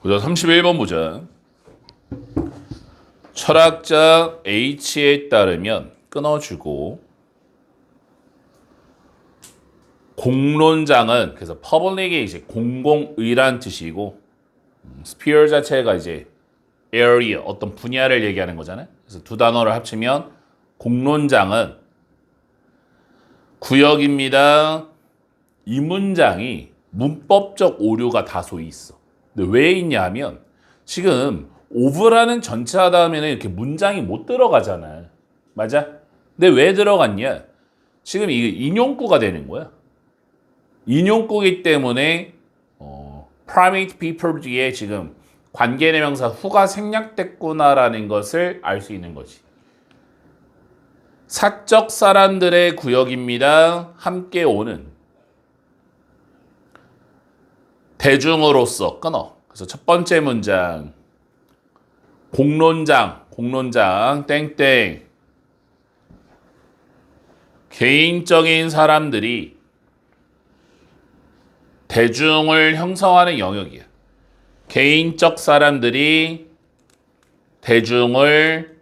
보자 31번 보자. 철학자 H에 따르면 끊어주고 공론장은 그래서 public이 이제 공공의란 뜻이고 sphere 자체가 이제 area 어떤 분야를 얘기하는 거잖아요. 그래서 두 단어를 합치면 공론장은 구역입니다. 이 문장이 문법적 오류가 다소 있어. 근데 왜 있냐 하면 지금 of라는 전치사 다음에는 이렇게 문장이 못 들어가잖아. 맞아? 근데 왜 들어갔냐? 지금 이게 인용구가 되는 거야. 인용구이기 때문에 primate people 뒤에 지금 관계대명사 후가 생략됐구나라는 것을 알 수 있는 거지. 사적 사람들의 구역입니다. 함께 오는 대중으로서 끊어. 그래서 첫 번째 문장 공론장 땡땡 개인적인 사람들이 대중을 형성하는 영역이야. 개인적 사람들이 대중을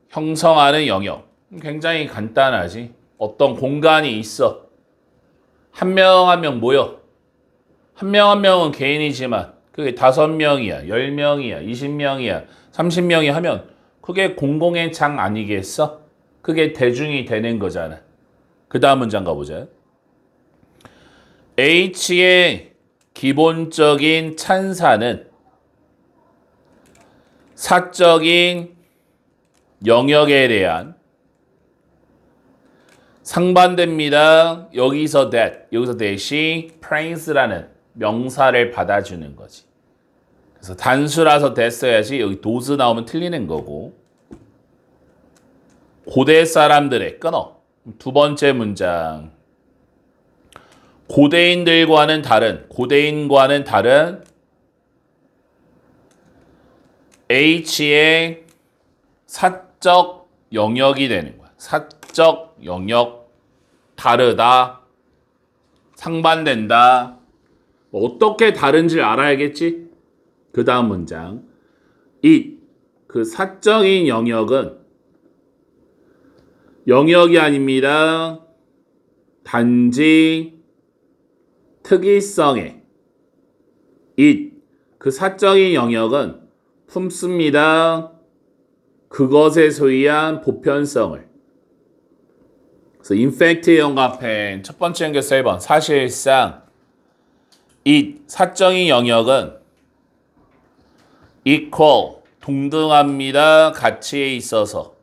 형성하는 영역. 굉장히 간단하지. 어떤 공간이 있어. 한 명 한 명 모여. 한 명 한 명은 개인이지만 그게 5명이야, 10명이야, 20명이야, 30명이 하면 그게 공공의 장 아니겠어? 그게 대중이 되는 거잖아. 그 다음 문장 가보자. H의 기본적인 찬사는 사적인 영역에 대한 상반됩니다. 여기서 that이 praise라는 명사를 받아주는 거지. 그래서 단수라서 that 써야지 여기 does 나오면 틀리는 거고. 고대 사람들의 끊어. 두 번째 문장. 고대인과는 다른 H의 사적 영역이 되는 거야. 사적 영역, 다르다, 상반된다. 어떻게 다른지를 알아야겠지? 그 다음 문장. 그 사적인 영역은 영역이 아닙니다. 단지 특이성에 그 사적인 영역은 품습니다. 그것에 소위한 보편성을. 그래서 인팩트 영합행 첫 번째 연결 3번. 사실상 사적인 영역은 equal 동등합니다. 가치에 있어서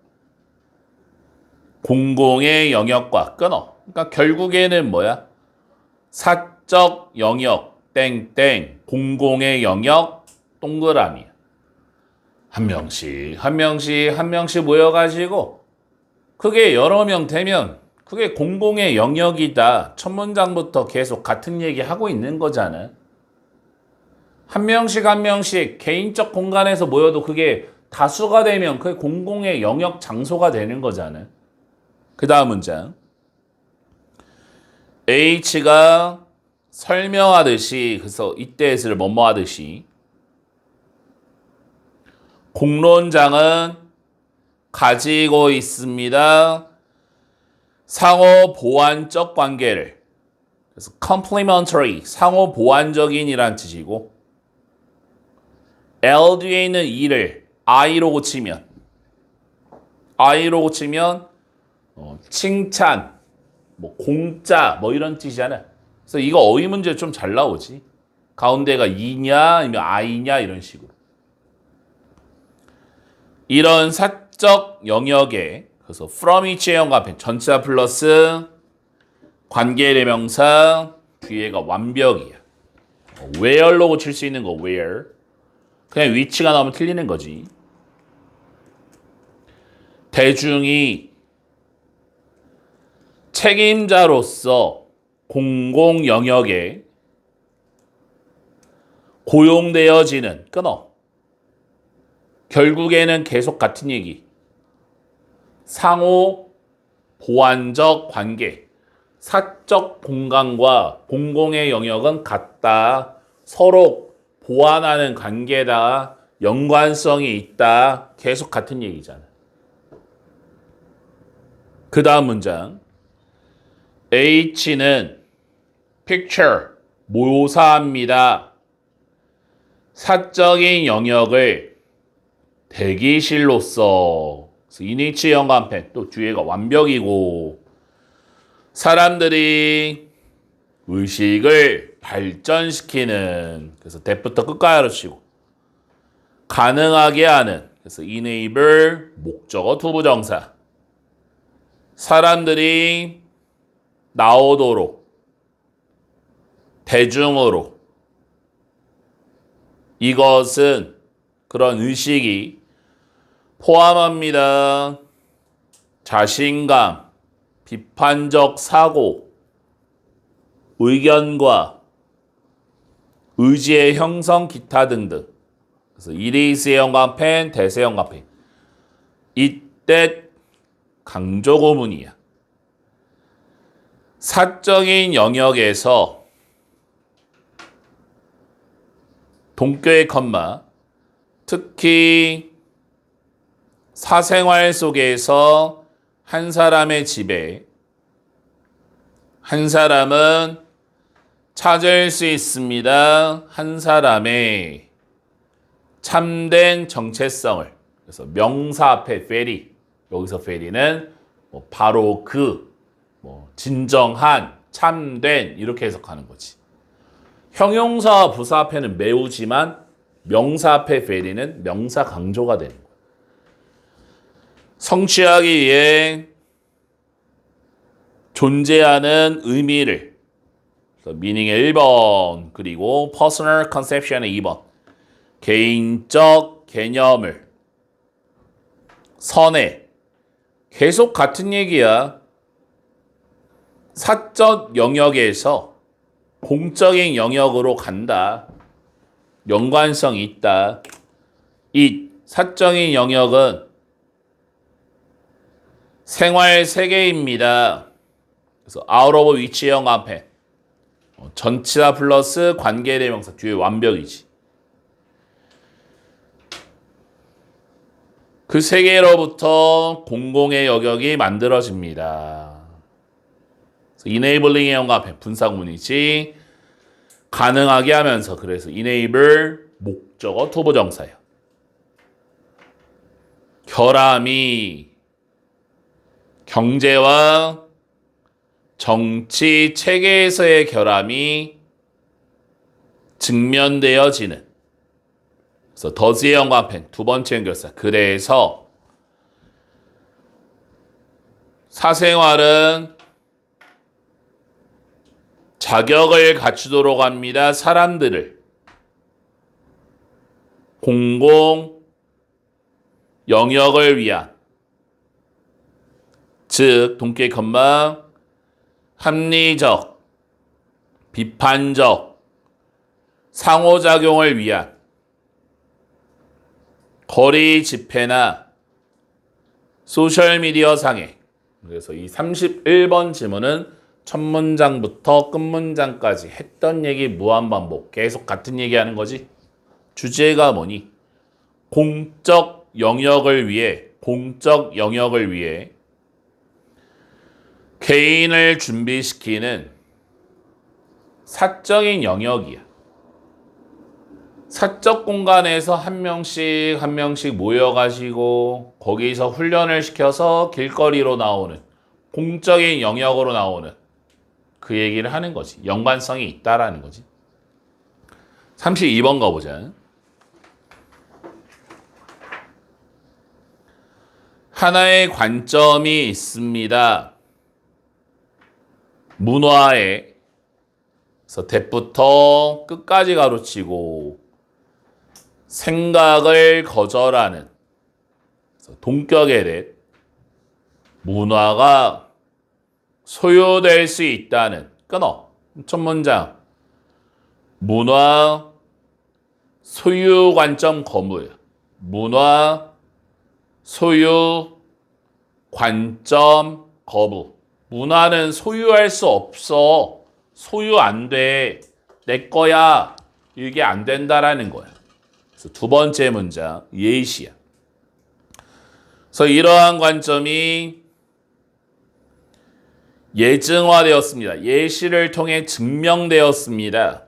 공공의 영역과 끊어. 그러니까 결국에는 뭐야? 사적 영역 땡땡 공공의 영역 동그라미. 한 명씩 모여가지고 그게 여러 명 되면 그게 공공의 영역이다. 첫 문장부터 계속 같은 얘기 하고 있는 거잖아. 한 명씩 개인적 공간에서 모여도 그게 다수가 되면 그게 공공의 영역 장소가 되는 거잖아. 그 다음 문장. H가 설명하듯이 그래서 이때를 뭐뭐 하듯이 공론장은 가지고 있습니다. 상호 보완적 관계를. 그래서 complementary, 상호 보완적인이란 뜻이고 L 뒤에 있는 E를 I로 고치면 칭찬, 공짜 이런 뜻이잖아. 그래서 이거 어휘 문제 좀 잘 나오지. 가운데가 E냐 아니면 I냐 이런 식으로. 이런 사적 영역에 그래서 from each의 연관편 전치사 플러스 관계대명사 뒤에가 완벽이야. where로 고칠 수 있는 거 where. 그냥 위치가 나오면 틀리는 거지. 대중이 책임자로서 공공 영역에 고용되어지는 끊어. 결국에는 계속 같은 얘기. 상호 보완적 관계. 사적 공간과 공공의 영역은 같다. 서로 보완하는 관계다. 연관성이 있다. 계속 같은 얘기잖아. 그 다음 문장. H는 picture, 묘사합니다. 사적인 영역을 대기실로서. 이니치 연관펜 또 뒤에가 완벽이고 사람들이 의식을 발전시키는 그래서 대부터 끝까지 가르치고 가능하게 하는 그래서 enable 목적어 투부정사 사람들이 나오도록 대중으로 이것은 그런 의식이 포함합니다. 자신감, 비판적 사고, 의견과 의지의 형성, 기타 등등. 그래서 이리스 연관펜, 대세 연관펜. 이때 강조 구문이야. 사적인 영역에서 동교의 컴마 특히 사생활 속에서 한 사람의 집에 한 사람은 찾을 수 있습니다. 한 사람의 참된 정체성을 그래서 명사 앞에 very 여기서 very는 바로 그 진정한 참된 이렇게 해석하는 거지. 형용사와 부사 앞에는 매우지만 명사 앞에 very는 명사 강조가 되는 거야. 성취하기 위해 존재하는 의미를 미닝의 1번 그리고 personal conception의 2번 개인적 개념을 선해 계속 같은 얘기야. 사적 영역에서 공적인 영역으로 간다. 연관성이 있다. 이 사적인 영역은 생활 세계입니다. 그래서 out of which 연관펜 전치사 플러스 관계대명사 뒤에 완벽이지. 그 세계로부터 공공의 영역이 만들어집니다. enabling 연관펜 분사구문이지. 가능하게 하면서 그래서 enable 목적어 투부정사예요. 결함이 경제와 정치 체계에서의 결함이 직면되어지는 그래서 더즈의 연관펜 두 번째 연결사 그래서 사생활은 자격을 갖추도록 합니다. 사람들을 공공 영역을 위한 즉 동계 컴마 합리적 비판적 상호작용을 위한 거리 집회나 소셜미디어 상에 그래서 이 31번 지문은 첫 문장부터 끝 문장까지 했던 얘기 무한반복 계속 같은 얘기하는 거지. 주제가 뭐니? 공적 영역을 위해 개인을 준비시키는 사적인 영역이야. 사적 공간에서 한 명씩 모여가지고 거기서 훈련을 시켜서 길거리로 나오는 공적인 영역으로 나오는 그 얘기를 하는 거지. 연관성이 있다라는 거지. 32번 가보자. 하나의 관점이 있습니다. 문화에서 대부터 끝까지 가르치고 생각을 거절하는 동격에 대해 문화가 소요될 수 있다는 끊어. 첫 문장 문화 소유 관점 거부야. 문화 소유 관점 거부. 문화는 소유할 수 없어. 소유 안 돼. 내 거야. 이게 안 된다라는 거야. 그래서 두 번째 문장 예시야. 그래서 이러한 관점이 예증화되었습니다. 예시를 통해 증명되었습니다.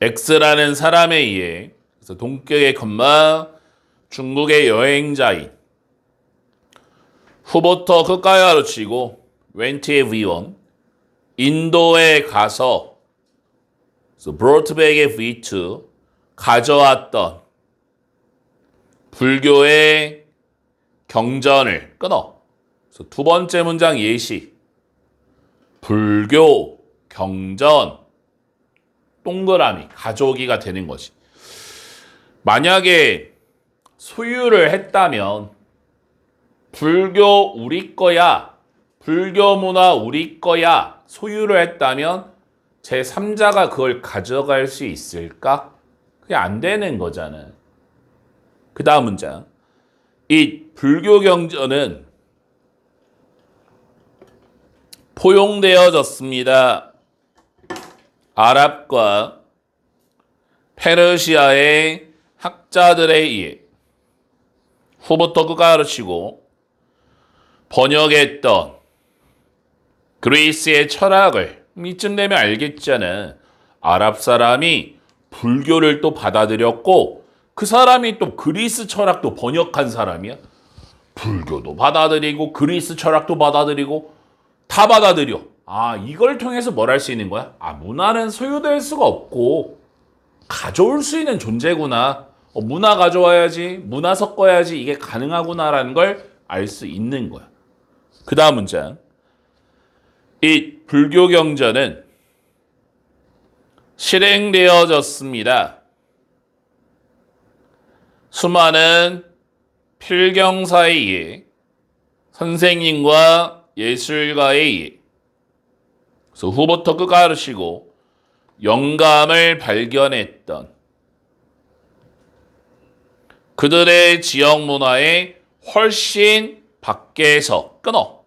X라는 사람에 의해 그래서 동격의 컴마 중국의 여행자인 후부터 끝까지 가르치고 웬트의 위원 인도에 가서 brought back a V2 가져왔던 불교의 경전을 끊어. 그래서 두 번째 문장 예시 불교 경전 동그라미 가져오기가 되는 것이. 만약에 소유를 했다면 불교 우리 거야, 불교 문화 우리 거야 소유를 했다면 제3자가 그걸 가져갈 수 있을까? 그게 안 되는 거잖아. 그 다음 문장. 이 불교 경전은 포용되어졌습니다. 아랍과 페르시아의 학자들에 의해 후부터 끝까지 가르치고 번역했던 그리스의 철학을 이쯤 되면 알겠잖아. 아랍 사람이 불교를 또 받아들였고 그 사람이 또 그리스 철학도 번역한 사람이야. 불교도 받아들이고 그리스 철학도 받아들이고 다 받아들여. 아, 이걸 통해서 뭘 할 수 있는 거야? 아, 문화는 소유될 수가 없고 가져올 수 있는 존재구나. 문화 가져와야지, 문화 섞어야지 이게 가능하구나라는 걸 알 수 있는 거야. 그 다음 문장. 이 불교 경전은 실행되어졌습니다. 수많은 필경사에 의해 선생님과 예술가에 의해 그래서 후부터 끝까지 가르치고 영감을 발견했던 그들의 지역 문화에 훨씬 밖에서 끊어.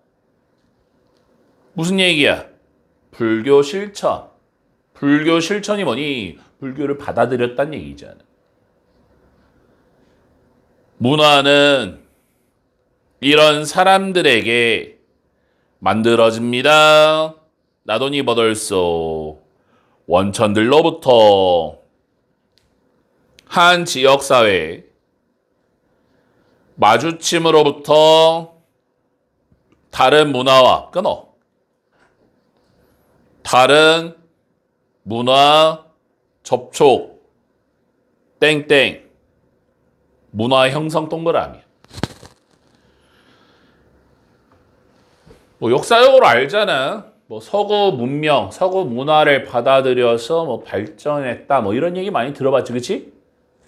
무슨 얘기야? 불교 실천. 불교 실천이 뭐니? 불교를 받아들였다는 얘기잖아. 문화는 이런 사람들에게 만들어집니다. 나돈이 버덜소 원천들로부터 한 지역사회 마주침으로부터 다른 문화와 끊어. 다른 문화 접촉 땡땡 문화 형성 동그라미. 뭐 역사적으로 알잖아. 뭐 서구 문명, 서구 문화를 받아들여서 뭐 발전했다. 뭐 이런 얘기 많이 들어봤지, 그렇지?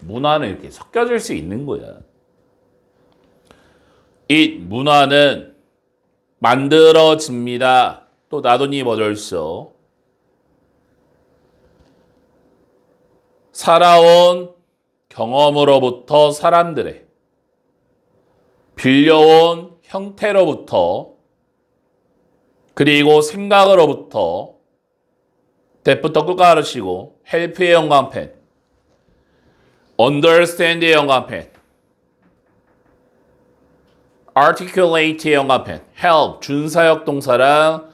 문화는 이렇게 섞여질 수 있는 거야. 이 문화는 만들어집니다. 또 나도니 버절서 살아온 경험으로부터 사람들의 빌려온 형태로부터 그리고 생각으로부터 대부터 끝까지 가르치고 헬프의 영광펜 understand의 영광펜 articulate의 영광펜 help 준사역 동사랑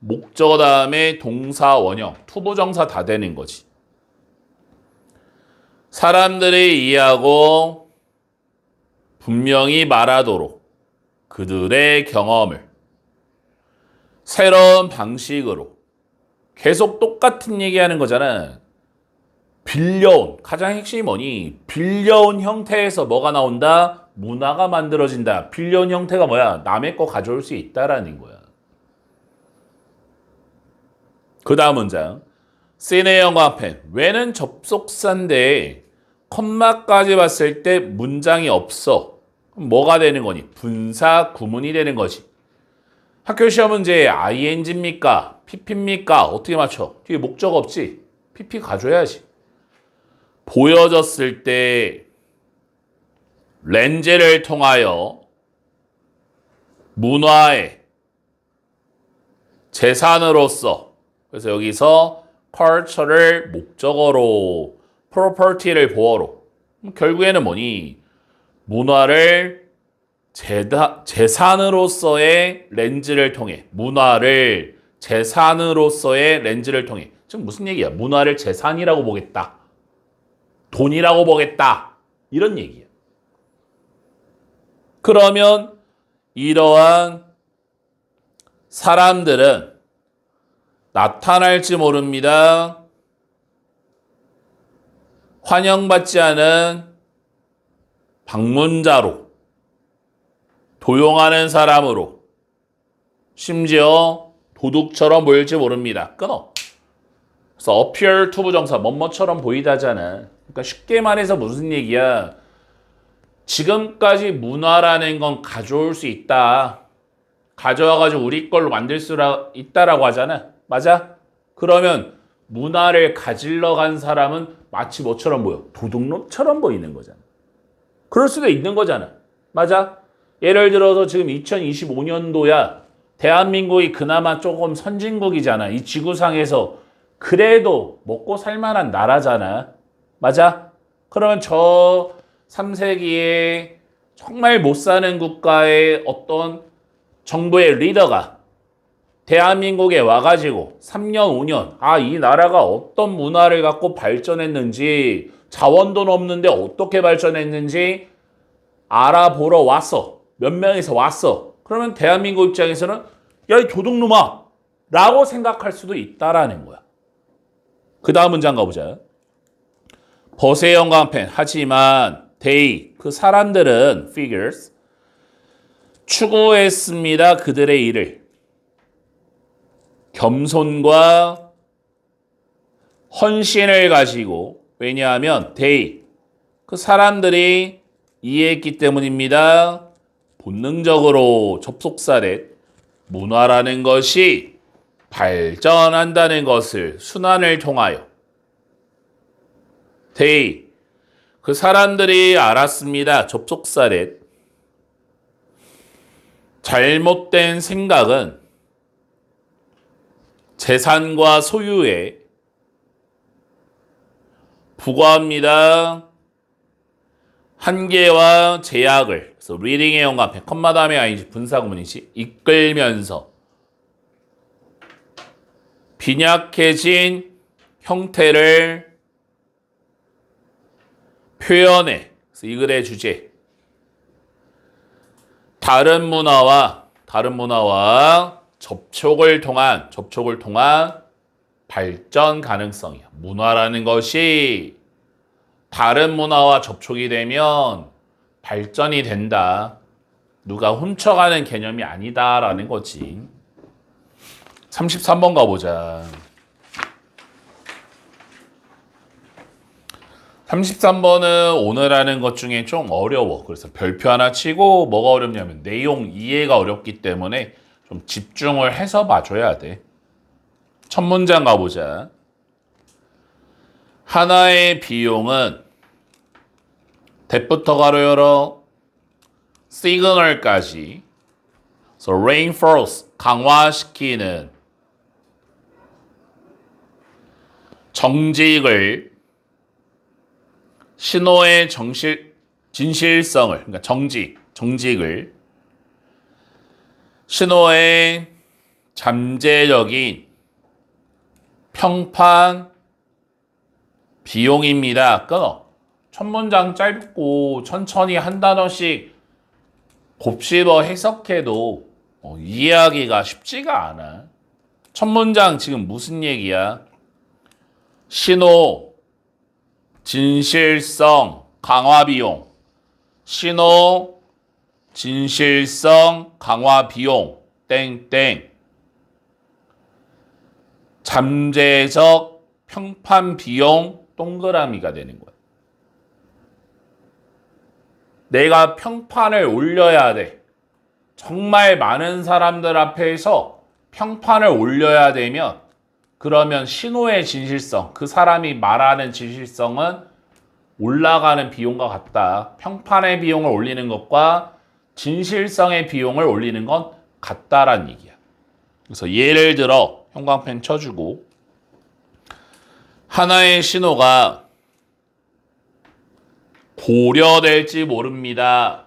목적어 다음에 동사 원형 투부정사 다 되는 거지. 사람들이 이해하고 분명히 말하도록 그들의 경험을 새로운 방식으로 계속 똑같은 얘기하는 거잖아. 빌려온 가장 핵심이 뭐니? 빌려온 형태에서 뭐가 나온다? 문화가 만들어진다. 빌려온 형태가 뭐야? 남의 거 가져올 수 있다라는 거야. 그 다음 문장. 씬의 영광펜. 왜는 접속사인데 컴마까지 봤을 때 문장이 없어. 그럼 뭐가 되는 거니? 분사 구문이 되는 거지. 학교 시험 문제 ing입니까? pp입니까? 어떻게 맞춰? 뒤에 목적 없지? pp 가져야지. 보여졌을 때 렌즈를 통하여 문화의 재산으로서 그래서 여기서 culture를 목적어로, property를 보어로. 결국에는 뭐니? 문화를 재산으로서의 렌즈를 통해, 문화를 재산으로서의 렌즈를 통해. 지금 무슨 얘기야? 문화를 재산이라고 보겠다. 돈이라고 보겠다. 이런 얘기야. 그러면 이러한 사람들은 나타날지 모릅니다. 환영받지 않은 방문자로, 도용하는 사람으로, 심지어 도둑처럼 보일지 모릅니다. 끊어. 그래서 appear to 부정사 뭐뭐처럼 보이다잖아. 그러니까 쉽게 말해서 무슨 얘기야? 지금까지 문화라는 건 가져올 수 있다. 가져와가지고 우리 걸로 만들 수 있다라고 하잖아. 맞아? 그러면 문화를 가질러 간 사람은 마치 뭐처럼 보여? 도둑놈처럼 보이는 거잖아. 그럴 수도 있는 거잖아. 맞아? 예를 들어서 지금 2025년도야. 대한민국이 그나마 조금 선진국이잖아. 이 지구상에서 그래도 먹고 살만한 나라잖아. 맞아? 그러면 저 3세기에 정말 못 사는 국가의 어떤 정부의 리더가 대한민국에 와가지고 3년, 5년, 이 나라가 어떤 문화를 갖고 발전했는지, 자원도 없는데 어떻게 발전했는지 알아보러 왔어. 몇 명이서 왔어. 그러면 대한민국 입장에서는 야, 이 도둑놈아! 라고 생각할 수도 있다라는 거야. 그 다음 문장 가보자. 벗의 형광펜. 하지만 they, 그 사람들은 figures, 추구했습니다. 그들의 일을. 겸손과 헌신을 가지고. 왜냐하면 they, 그 사람들이 이해했기 때문입니다. 본능적으로 접속사렛, 문화라는 것이 발전한다는 것을 순환을 통하여. they, 그 사람들이 알았습니다. 접속사렛. 잘못된 생각은 재산과 소유에 부과합니다. 한계와 제약을, 그래서 reading의 영감편, 컴마 다음에 ing 분사구문이지, 이끌면서 빈약해진 형태를 표현해. 그래서 이 글의 주제. 다른 문화와 접촉을 통한 발전 가능성이야. 문화라는 것이 다른 문화와 접촉이 되면 발전이 된다. 누가 훔쳐가는 개념이 아니다라는 거지. 33번 가보자. 33번은 오늘 하는 것 중에 좀 어려워. 그래서 별표 하나 치고 뭐가 어렵냐면 내용 이해가 어렵기 때문에 좀 집중을 해서 봐줘야 돼. 첫 문장 가보자. 하나의 비용은 대부터 가로 열어 시그널까지 so reinforce 강화시키는 정직을 신호의 진실성을 그러니까 정직을 신호의 잠재적인 평판 비용입니다. 끊어. 첫 문장 짧고 천천히 한 단어씩 곱씹어 해석해도 이해하기가 쉽지가 않아. 첫 문장 지금 무슨 얘기야? 신호, 진실성, 강화 비용. 신호, 진실성, 강화 비용. 땡땡. 잠재적 평판 비용 동그라미가 되는 거야. 내가 평판을 올려야 돼. 정말 많은 사람들 앞에서 평판을 올려야 되면 그러면 신호의 진실성, 그 사람이 말하는 진실성은 올라가는 비용과 같다. 평판의 비용을 올리는 것과 진실성의 비용을 올리는 건 같다라는 얘기야. 그래서 예를 들어 형광펜 쳐주고 하나의 신호가 고려될지 모릅니다.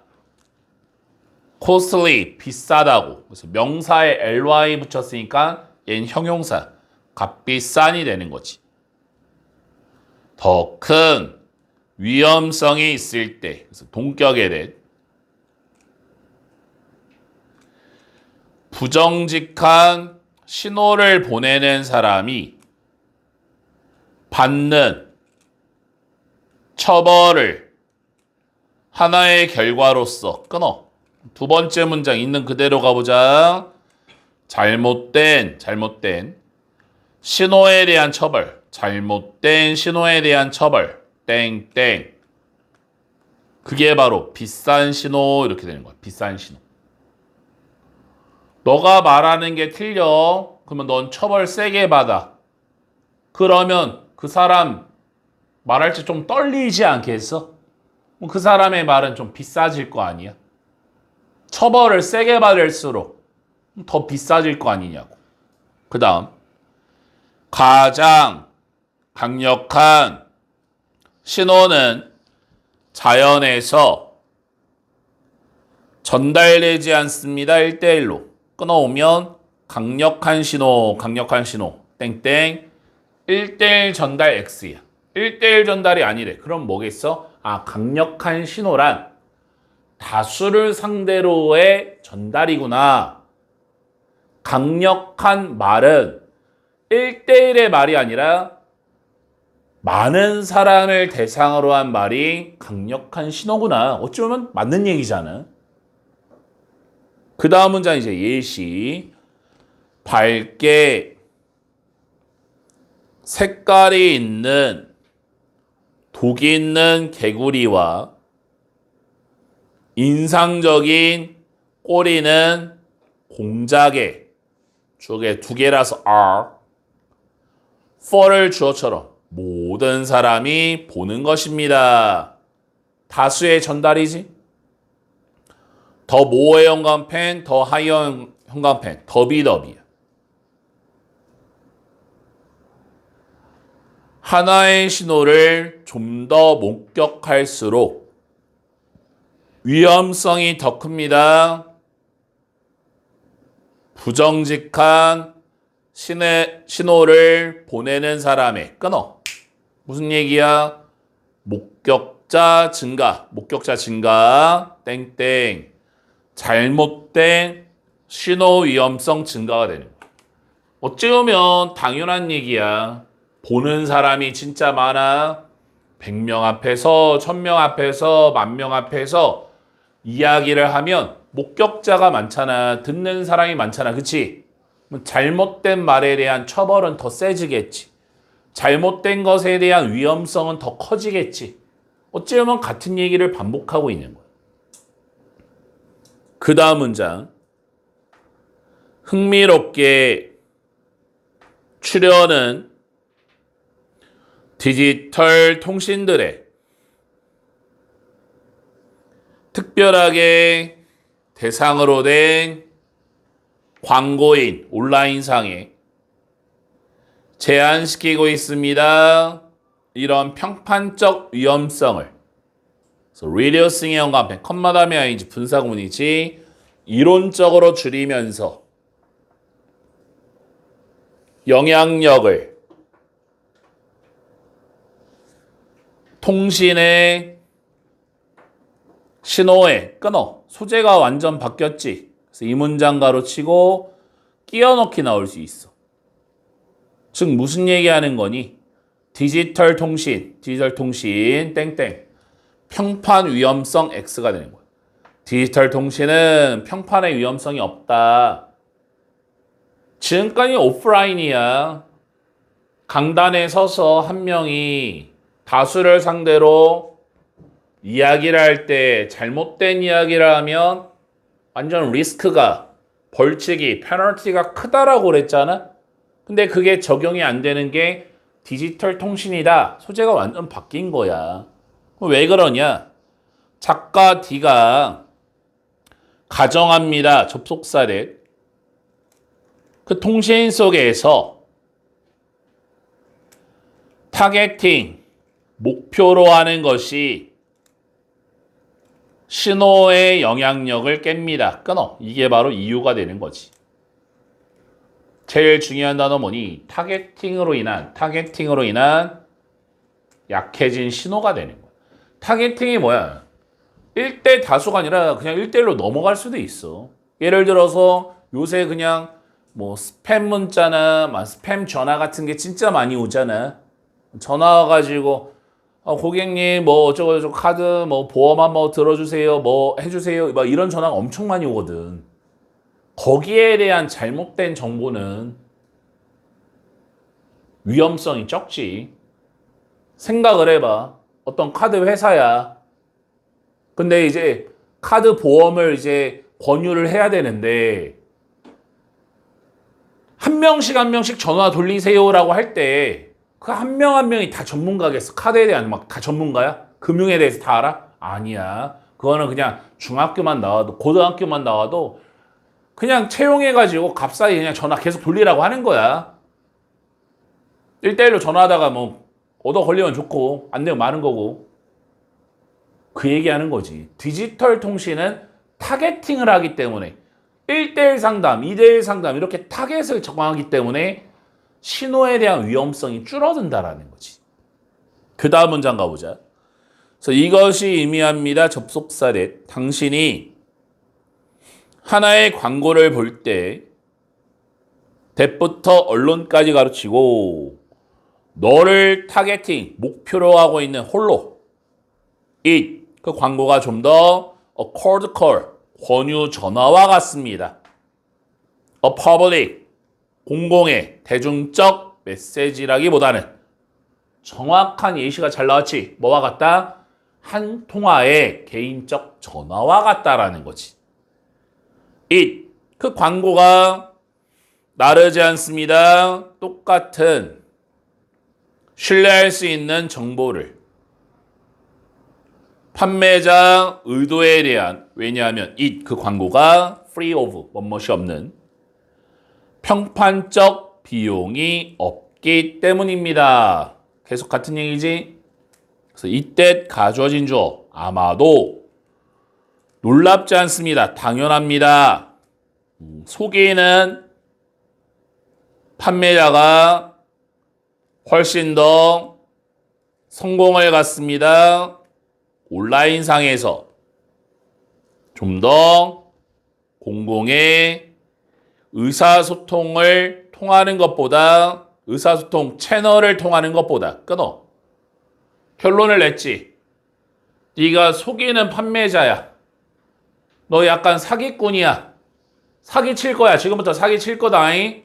costly, 비싸다고. 그래서 명사에 ly 붙였으니까 얘는 형용사, 값비싼이 되는 거지. 더 큰 위험성이 있을 때, 그래서 동격에 대해 부정직한 신호를 보내는 사람이 받는 처벌을 하나의 결과로서 끊어. 두 번째 문장 있는 그대로 가보자. 잘못된 신호에 대한 처벌. 잘못된 신호에 대한 처벌. 땡땡. 그게 바로 비싼 신호 이렇게 되는 거야. 비싼 신호. 너가 말하는 게 틀려. 그러면 넌 처벌 세게 받아. 그러면 그 사람 말할 때 좀 떨리지 않겠어? 그 사람의 말은 좀 비싸질 거 아니야? 처벌을 세게 받을수록 더 비싸질 거 아니냐고. 그 다음 가장 강력한 신호는 자연에서 전달되지 않습니다. 1대1로 끊어오면 강력한 신호 땡땡 1대1 전달 X야. 1대1 전달이 아니래. 그럼 뭐겠어? 강력한 신호란 다수를 상대로의 전달이구나. 강력한 말은 1대1의 말이 아니라 많은 사람을 대상으로 한 말이 강력한 신호구나. 어찌 보면 맞는 얘기잖아. 그 다음 문장 이제 예시. 밝게 색깔이 있는 독이 있는 개구리와 인상적인 꼬리는 공작에 주어에 두 개라서 are for를 주어처럼 모든 사람이 보는 것입니다. 다수의 전달이지. 더 모어의 형광펜, 더 하이어 형광펜, 더비더비야. 하나의 신호를 좀 더 목격할수록 위험성이 더 큽니다. 부정직한 신호를 보내는 사람의 끊어. 무슨 얘기야? 목격자 증가, 땡땡. 잘못된 신호 위험성 증가가 되는 거야. 어찌 보면 당연한 얘기야. 보는 사람이 진짜 많아. 100명 앞에서, 1000명 앞에서, 10,000명 앞에서 이야기를 하면 목격자가 많잖아. 듣는 사람이 많잖아. 그치? 잘못된 말에 대한 처벌은 더 세지겠지. 잘못된 것에 대한 위험성은 더 커지겠지. 어찌 보면 같은 얘기를 반복하고 있는 거야. 그 다음 문장. 흥미롭게 출연은 디지털 통신들의 특별하게 대상으로 된 광고인 온라인상에 제한시키고 있습니다. 이런 평판적 위험성을 reducing의 형광펜, 컴마 다음에 아니지 분사구문이지 이론적으로 줄이면서 영향력을 통신의 신호에 끊어. 소재가 완전 바뀌었지. 그래서 이 문장 가로치고 끼워 넣기 나올 수 있어. 즉 무슨 얘기하는 거니? 디지털 통신 땡땡 평판 위험성 X가 되는 거야. 디지털 통신은 평판의 위험성이 없다. 지금까지 오프라인이야. 강단에 서서 한 명이 다수를 상대로 이야기를 할 때 잘못된 이야기를 하면 완전 리스크가 벌칙이 페널티가 크다라고 그랬잖아. 근데 그게 적용이 안 되는 게 디지털 통신이다. 소재가 완전 바뀐 거야. 왜 그러냐? 작가 D가 가정합니다. 접속사를. 그 통신 속에서 타겟팅, 목표로 하는 것이 신호의 영향력을 깹니다. 끊어. 이게 바로 이유가 되는 거지. 제일 중요한 단어 뭐니? 타겟팅으로 인한 약해진 신호가 되는 거야. 타겟팅이 뭐야? 1대 다수가 아니라 그냥 1대1로 넘어갈 수도 있어. 예를 들어서 요새 그냥 뭐 스팸 문자나 스팸 전화 같은 게 진짜 많이 오잖아. 전화 와가지고 고객님 뭐 어쩌고 카드 뭐 보험 한번 들어주세요 뭐 해주세요 막 이런 전화가 엄청 많이 오거든. 거기에 대한 잘못된 정보는 위험성이 적지. 생각을 해봐. 어떤 카드 회사야. 근데 이제 카드 보험을 이제 권유를 해야 되는데 한 명씩 전화 돌리세요라고 할 때 그 한 명 한 명이 다 전문가겠어. 카드에 대한 막 다 전문가야? 금융에 대해서 다 알아? 아니야. 그거는 그냥 중학교만 나와도 고등학교만 나와도 그냥 채용해가지고 값싸게 그냥 전화 계속 돌리라고 하는 거야. 1대1로 전화하다가 뭐 얻어 걸리면 좋고 안 되면 많은 거고. 그 얘기하는 거지. 디지털 통신은 타겟팅을 하기 때문에 1대1 상담, 2대1 상담 이렇게 타겟을 정하기 때문에 신호에 대한 위험성이 줄어든다라는 거지. 그 다음 문장 가보자. 그래서 이것이 의미합니다. 접속사례. 당신이 하나의 광고를 볼 때 대부터 언론까지 가르치고 너를 타겟팅, 목표로 하고 있는 홀로 it, 그 광고가 좀 더 a cold call, 권유 전화와 같습니다. a public, 공공의 대중적 메시지라기보다는 정확한 예시가 잘 나왔지. 뭐와 같다? 한 통화의 개인적 전화와 같다라는 거지. it, 그 광고가 나르지 않습니다. 똑같은 신뢰할 수 있는 정보를 판매자 의도에 대한, 왜냐하면 it, 그 광고가 free of, 멋멋이 없는 평판적 비용이 없기 때문입니다. 계속 같은 얘기지? 그래서 이때 가져진 주어 아마도 놀랍지 않습니다. 당연합니다. 속에는 판매자가 훨씬 더 성공을 갖습니다. 온라인상에서 좀 더 공공의 의사소통을 통하는 것보다, 의사소통 채널을 통하는 것보다 끊어. 결론을 냈지. 네가 속이는 판매자야. 너 약간 사기꾼이야. 사기칠 거야. 지금부터 사기칠 거다잉.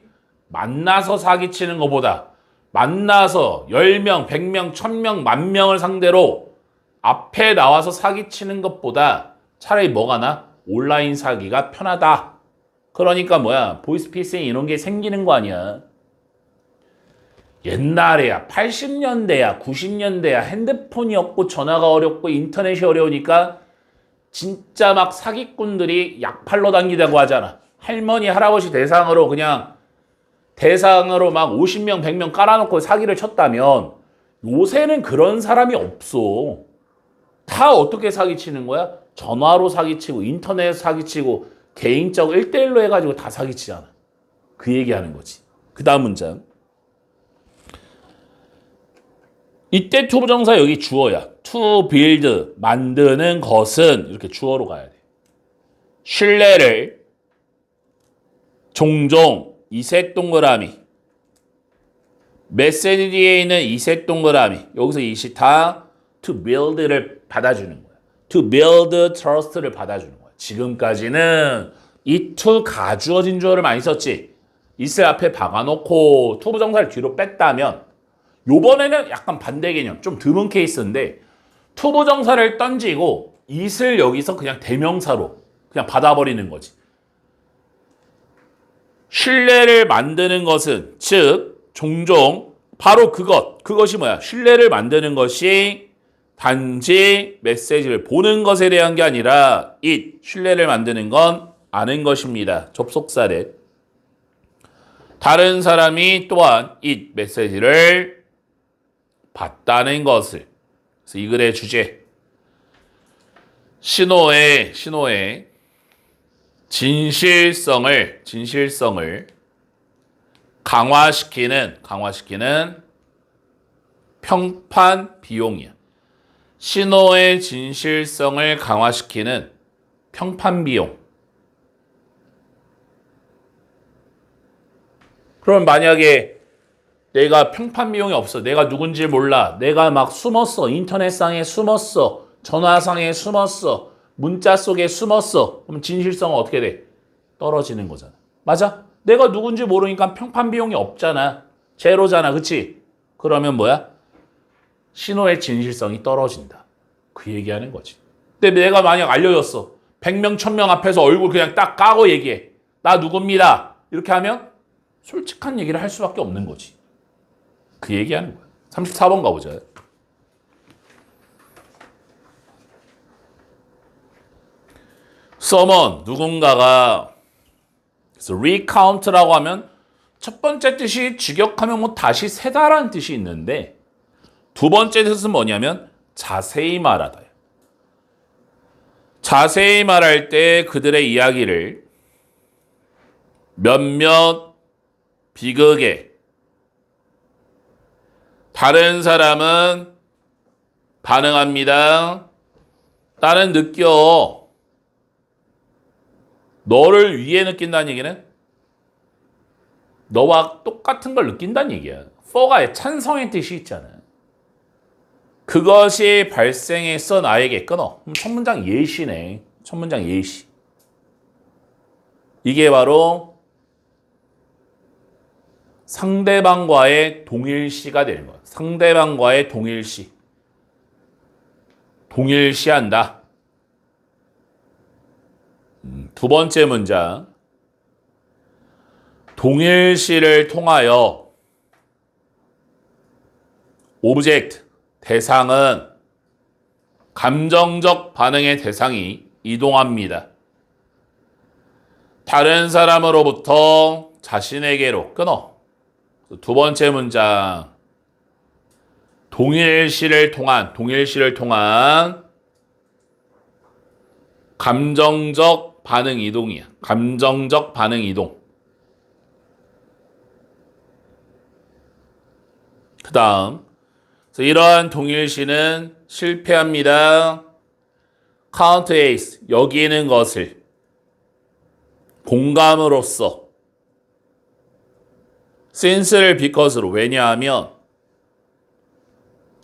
만나서 사기치는 것보다 만나서 10명, 100명, 1000명, 10,000명을 상대로 앞에 나와서 사기치는 것보다 차라리 뭐가 나? 온라인 사기가 편하다. 그러니까 뭐야? 보이스피싱 이런 게 생기는 거 아니야. 옛날에야 80년대야 90년대야 핸드폰이 없고 전화가 어렵고 인터넷이 어려우니까 진짜 막 사기꾼들이 약팔로 당기다고 하잖아. 할머니 할아버지 대상으로 그냥 대상으로 막 50명 100명 깔아놓고 사기를 쳤다면 요새는 그런 사람이 없어. 다 어떻게 사기치는 거야? 전화로 사기치고 인터넷 사기치고 개인적 1대1로 해가지고 다 사기치잖아. 그 얘기하는 거지. 그 다음 문장. 이때 to 부정사 여기 주어야. to build, 만드는 것은 이렇게 주어로 가야 돼. 신뢰를 종종 이색 동그라미, 메시지 뒤에 있는 이색 동그라미, 여기서 이시 다 to build를 받아주는 거야. to build trust를 받아주는 거야. 지금까지는 이 to 가주어진 주어를 많이 썼지. it을 앞에 박아놓고 to 부정사를 뒤로 뺐다면 요번에는 약간 반대 개념, 좀 드문 케이스인데 to 부정사를 던지고 it을 여기서 그냥 대명사로 그냥 받아버리는 거지. 신뢰를 만드는 것은, 즉 종종 바로 그것이 뭐야? 신뢰를 만드는 것이 단지 메시지를 보는 것에 대한 게 아니라 it, 신뢰를 만드는 건 아는 것입니다. 접속사례. 다른 사람이 또한 it, 메시지를 봤다는 것을. 그래서 이 글의 주제. 신호의 진실성을 강화시키는 평판 비용이야. 신호의 진실성을 강화시키는 평판 비용. 그럼 만약에 내가 평판 비용이 없어. 내가 누군지 몰라. 내가 막 숨었어. 인터넷상에 숨었어. 전화상에 숨었어. 문자 속에 숨었어. 그럼 진실성은 어떻게 돼? 떨어지는 거잖아. 맞아? 내가 누군지 모르니까 평판 비용이 없잖아. 제로잖아. 그치? 그러면 뭐야? 신호의 진실성이 떨어진다. 그 얘기하는 거지. 근데 내가 만약 알려줬어. 100명, 1000명 앞에서 얼굴 그냥 딱 까고 얘기해. 나 누굽니다. 이렇게 하면 솔직한 얘기를 할 수밖에 없는 거지. 그 얘기하는 거야. 34번 가보자. someone, 누군가가. 그래서 recount라고 하면 첫 번째 뜻이 직역하면 뭐 다시 세다라는 뜻이 있는데 두 번째 뜻은 뭐냐면 자세히 말하다. 자세히 말할 때 그들의 이야기를 몇몇 비극에 다른 사람은 반응합니다. 나는 느껴. 너를 위해 느낀다는 얘기는 너와 똑같은 걸 느낀다는 얘기야. for가 찬성의 뜻이 있잖아. 그것이 발생했어 나에게 끊어. 그럼 첫 문장 예시네. 첫 문장 예시. 이게 바로 상대방과의 동일시가 되는 거야. 상대방과의 동일시. 동일시한다. 두 번째 문장. 동일시를 통하여 오브젝트, 대상은 감정적 반응의 대상이 이동합니다. 다른 사람으로부터 자신에게로 끊어. 두 번째 문장. 동일시를 통한 감정적 반응 이동이야. 감정적 반응 이동. 그 다음. 이러한 동일시는 실패합니다. count as, 여기는 것을 공감으로써 since를 because로. 왜냐하면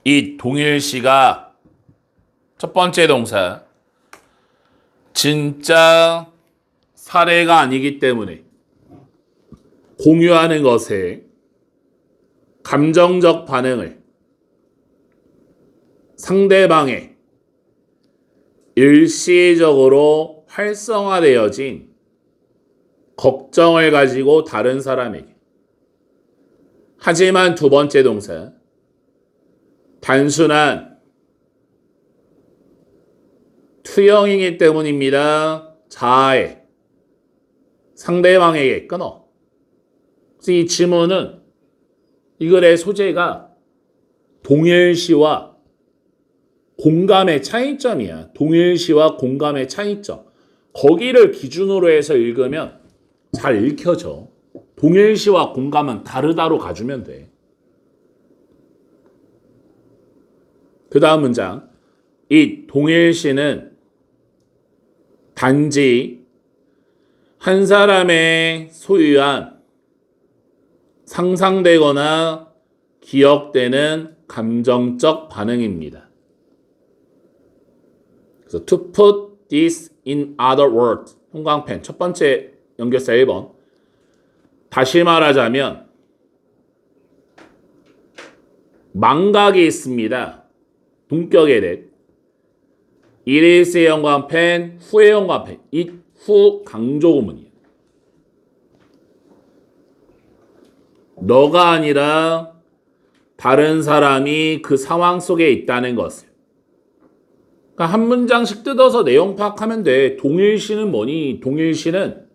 이 동일시가 첫 번째 동사 진짜 사례가 아니기 때문에 공유하는 것에 감정적 반응을 상대방의 일시적으로 활성화되어진 걱정을 가지고 다른 사람에게. 하지만 두 번째 동사 단순한 투영이기 때문입니다. 자아에 상대방에게 끊어. 이 지문은 이 글의 소재가 동일시와 공감의 차이점이야. 동일시와 공감의 차이점. 거기를 기준으로 해서 읽으면 잘 읽혀져. 동일시와 공감은 다르다로 가주면 돼. 그 다음 문장. 이 동일시는 단지 한 사람의 소유한 상상되거나 기억되는 감정적 반응입니다. 그래서 to put this in other words. 형광펜 첫 번째 연결사 1번. 다시 말하자면 망각이 있습니다. 동격에 대해. it is의 형광펜, 후의 형광펜. it, 후 강조 구문이에요. 너가 아니라 다른 사람이 그 상황 속에 있다는 것을. 그러니까 한 문장씩 뜯어서 내용 파악하면 돼. 동일시는 뭐니? 동일시는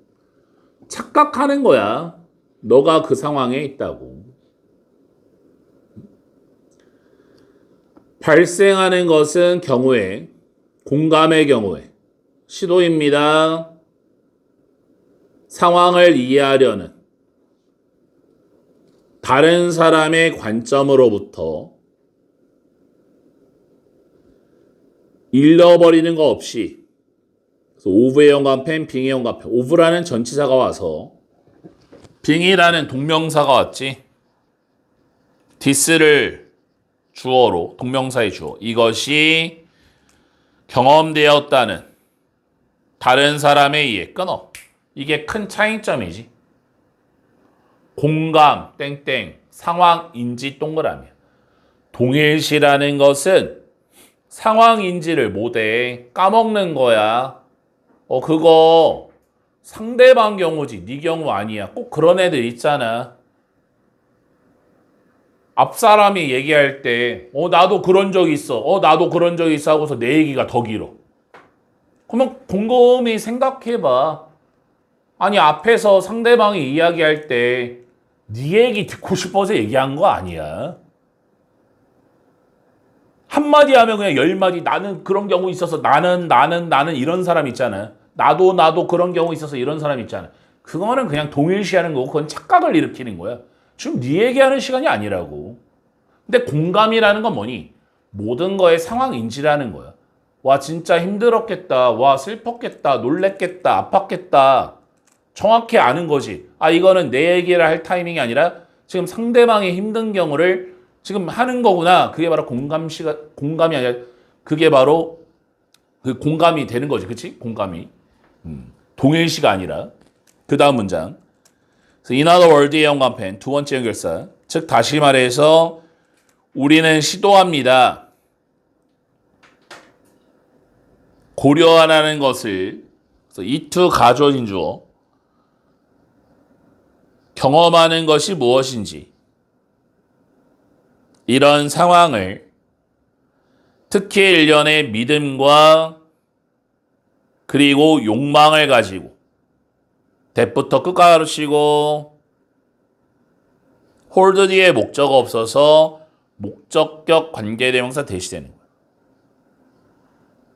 착각하는 거야. 너가 그 상황에 있다고. 발생하는 것은 경우에, 공감의 경우에, 시도입니다. 상황을 이해하려는 다른 사람의 관점으로부터 잃어버리는 거 없이, 그래서 오브의 연관펜, 빙의 연관펜, 오브라는 전치사가 와서 빙이라는 동명사가 왔지. 디스를 주어로, 동명사의 주어. 이것이 경험되었다는 다른 사람에 의해 끊어. 이게 큰 차이점이지. 공감, 땡땡, 상황인지 동그라미야. 동일시라는 것은 상황인지를 못해. 까먹는 거야. 그거 상대방 경우지. 네 경우 아니야. 꼭 그런 애들 있잖아. 앞 사람이 얘기할 때 나도 그런 적 있어. 나도 그런 적 있어 하고서 내 얘기가 더 길어. 그러면 곰곰이 생각해봐. 아니 앞에서 상대방이 이야기할 때 네 얘기 듣고 싶어서 얘기한 거 아니야. 한마디 하면 그냥 10마디 나는 그런 경우 있어서 나는 이런 사람 있잖아. 나도 그런 경우 있어서 이런 사람 있잖아. 그거는 그냥 동일시하는 거고 그건 착각을 일으키는 거야. 지금 네 얘기하는 시간이 아니라고. 근데 공감이라는 건 뭐니? 모든 거의 상황인지라는 거야. 와 진짜 힘들었겠다. 와 슬펐겠다. 놀랬겠다. 아팠겠다. 정확히 아는 거지. 이거는 내 얘기를 할 타이밍이 아니라 지금 상대방의 힘든 경우를 지금 하는 거구나. 그게 바로 공감이 아니라 그게 바로 그 공감이 되는 거지. 그치? 공감이. 동일시가 아니라. 그 다음 문장. In other words의 연관펜 두 번째 연결사. 즉 다시 말해서 우리는 시도합니다. 고려하라는 것을 이투 가져진 주어 경험하는 것이 무엇인지 이런 상황을 특히 일련의 믿음과 그리고 욕망을 가지고 대부터 끝가로 치고 홀드 뒤에 목적 없어서 목적격 관계대명사 대시되는 거예요.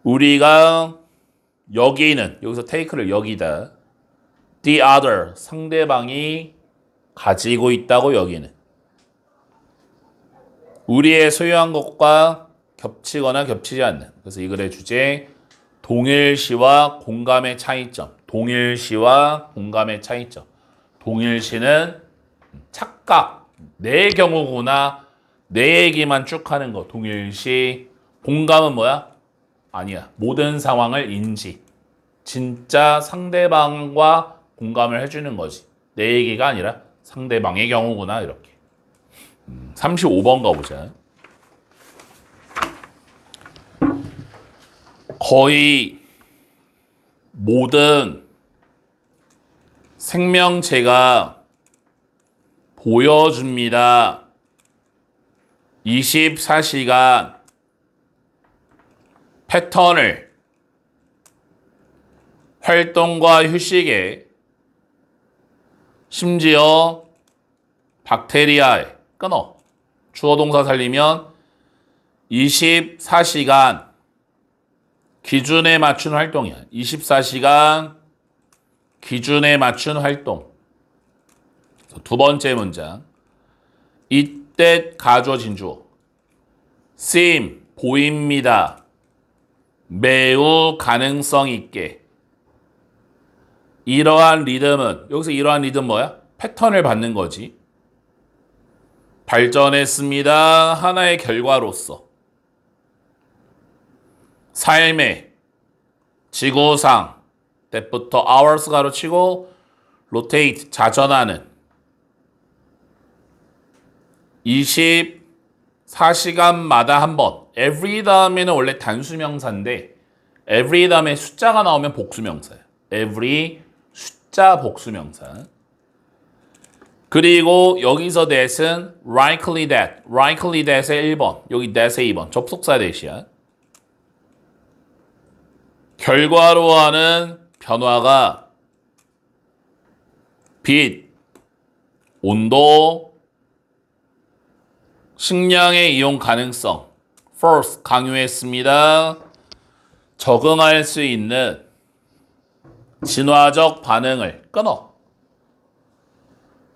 우리가 여기는 여기서 take를 여기다 the other 상대방이 가지고 있다고 여기는 우리의 소유한 것과 겹치거나 겹치지 않는. 그래서 이 글의 주제 동일시와 공감의 차이점. 동일시와 공감의 차이점. 동일시는 착각, 내 경우구나, 내 얘기만 쭉 하는 거. 동일시. 공감은 뭐야? 아니야. 모든 상황을 인지. 진짜 상대방과 공감을 해주는 거지. 내 얘기가 아니라 상대방의 경우구나 이렇게. 35번 가보자. 거의 모든 생명체가 보여줍니다. 24시간 패턴을 활동과 휴식에 심지어 박테리아에 끊어. 주어 동사 살리면 24시간 기준에 맞춘 활동이야. 24시간 기준에 맞춘 활동. 두 번째 문장. 이때 가져진 주어. seem 보입니다. 매우 가능성 있게. 이러한 리듬은 여기서 이러한 리듬 뭐야? 패턴을 받는 거지. 발전했습니다. 하나의 결과로서. 삶의 지구상 때부터 hours 가로치고 rotate 자전하는 24시간마다 한 번. every 다음에는 원래 단수명사인데 every 다음에 숫자가 나오면 복수명사야. every 숫자 복수명사. 그리고 여기서 that은 likely that의 1번, 여기 that의 2번, 접속사 that이야. 결과로 하는 변화가 빛, 온도, 식량의 이용 가능성, force 강요했습니다. 적응할 수 있는 진화적 반응을 끊어.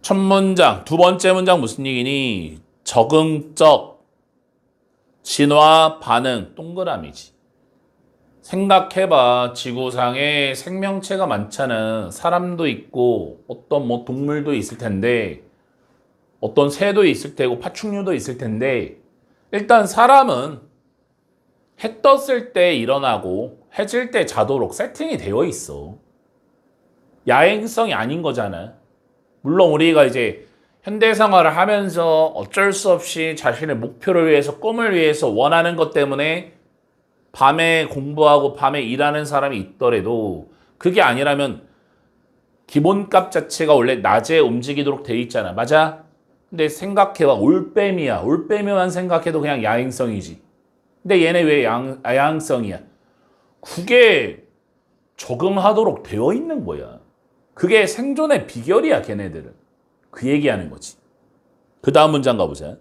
첫 문장, 두 번째 문장 무슨 얘기니? 적응적 진화 반응 동그라미지. 생각해봐. 지구상에 생명체가 많잖아. 사람도 있고 어떤 뭐 동물도 있을 텐데 어떤 새도 있을 테고 파충류도 있을 텐데 일단 사람은 해 떴을 때 일어나고 해 질 때 자도록 세팅이 되어 있어. 야행성이 아닌 거잖아. 물론 우리가 이제 현대 생활을 하면서 어쩔 수 없이 자신의 목표를 위해서 꿈을 위해서 원하는 것 때문에 밤에 공부하고 밤에 일하는 사람이 있더라도 그게 아니라면 기본값 자체가 원래 낮에 움직이도록 돼 있잖아. 맞아? 근데 생각해봐. 올빼미야. 올빼미만 생각해도 그냥 야행성이지. 근데 얘네 왜 야행성이야? 그게 적응하도록 되어 있는 거야. 그게 생존의 비결이야, 걔네들은. 그 얘기하는 거지. 그 다음 문장 가보자.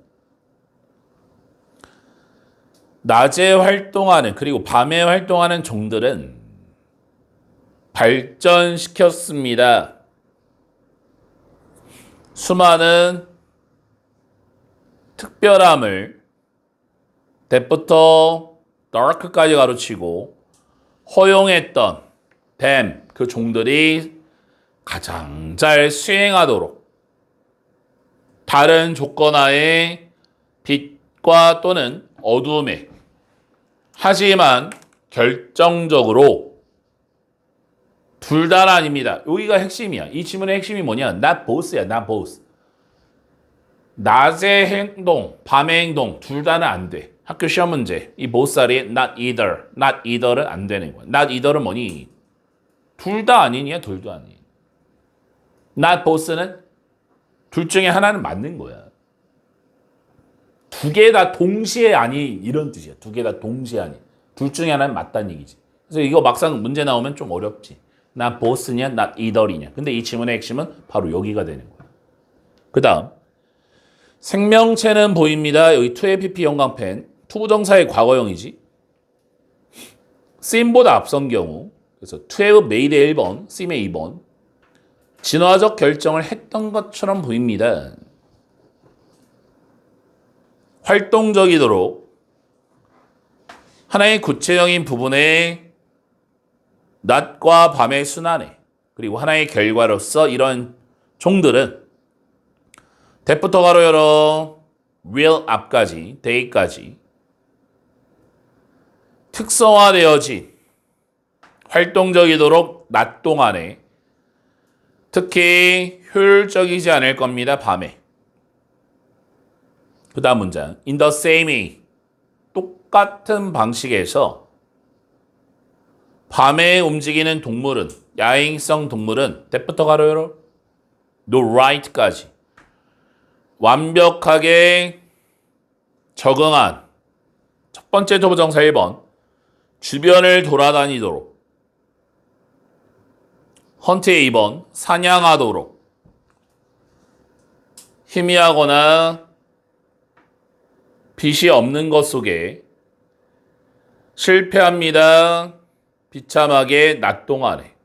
낮에 활동하는 그리고 밤에 활동하는 종들은 발전시켰습니다. 수많은 특별함을 that부터 dark까지 가로치고 허용했던 them, 그 종들이 가장 잘 수행하도록 다른 조건하에 빛과 또는 어둠에 하지만 결정적으로 둘 다는 아닙니다. 여기가 핵심이야. 이 지문의 핵심이 뭐냐? Not both야, not both. 낮의 행동, 밤의 행동 둘 다는 안 돼. 학교 시험 문제. 이 both살이 not either, not either는 안 되는 거야. not either는 뭐니? 둘 다 아니냐? 둘 다 아니. not both는 둘 중에 하나는 맞는 거야. 두 개 다 동시에 아니 이런 뜻이야. 두 개 다 동시에 아니. 둘 중에 하나는 맞다는 얘기지. 그래서 이거 막상 문제 나오면 좀 어렵지. not both냐, not either이냐. 근데 이 지문의 핵심은 바로 여기가 되는 거야. 그 다음 생명체는 보입니다. 여기 2APP 영광펜. 투부정사의 과거형이지. seem보다 앞선 경우. 그래서 to have made의 1번, seem의 2번. 진화적 결정을 했던 것처럼 보입니다. 활동적이도록 하나의 구체적인 부분의 낮과 밤의 순환에 그리고 하나의 결과로서 이런 종들은 that부터 가로 열어 will 앞까지 day까지 특성화되어진 활동적이도록 낮 동안에 특히 효율적이지 않을 겁니다. 밤에. 그 다음 문장. In the same way. 똑같은 방식에서 밤에 움직이는 동물은 야행성 동물은 that부터 가로 열어 no right까지 완벽하게 적응한 첫 번째 조부정사 1번 주변을 돌아다니도록 헌트의 2번 사냥하도록 희미하거나 빛이 없는 것 속에 실패합니다. 비참하게 낮 동안에